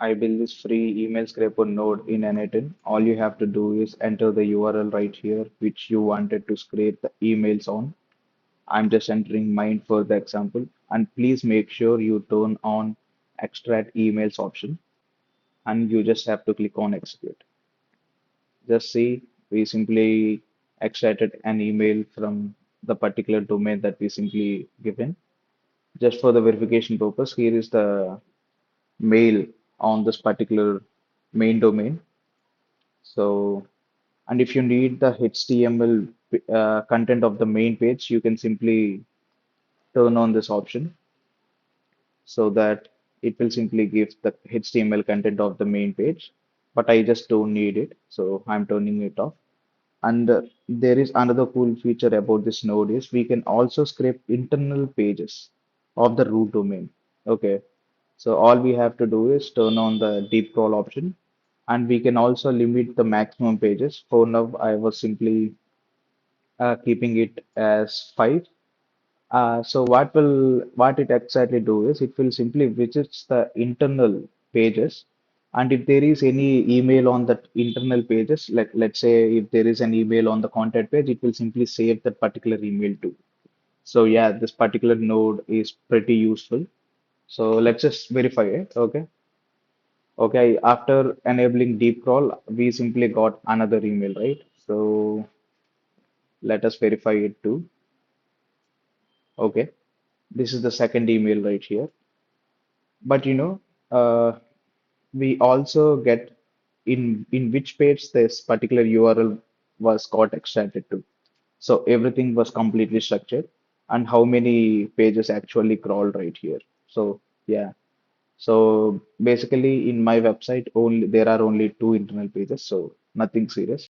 I built this free email scraper node in n8n. All you have to do is enter the URL right here, which you wanted to scrape the emails on. I'm just entering mine for the example. And please make sure you turn on extract emails option and you just have to click on execute. Just see, we simply extracted an email from the particular domain that we simply given. Just for the verification purpose, here is the mail on this particular main domain. So, and if you need the HTML content of the main page, you can simply turn on this option so that it will simply give the HTML content of the main page. But I just don't need it, so I'm turning it off. And there is another cool feature about this node is we can also scrape internal pages of the root domain. Okay, so all we have to do is turn on the deep crawl option, and we can also limit the maximum pages. For now, I was simply keeping it as 5. So what it exactly do is it will simply visits the internal pages, and if there is any email on that internal pages, like let's say if there is an email on the contact page, it will simply save that particular email too. So yeah, this particular node is pretty useful. So let's just verify it. Okay. Okay. After enabling deep crawl, we simply got another email, right? So let us verify it too. Okay. This is the second email right here. But uh, we also get in which page this particular URL was got extracted to. So everything was completely structured and how many pages actually crawled right here. So yeah. So basically in my website only there are only two internal pages, so nothing serious.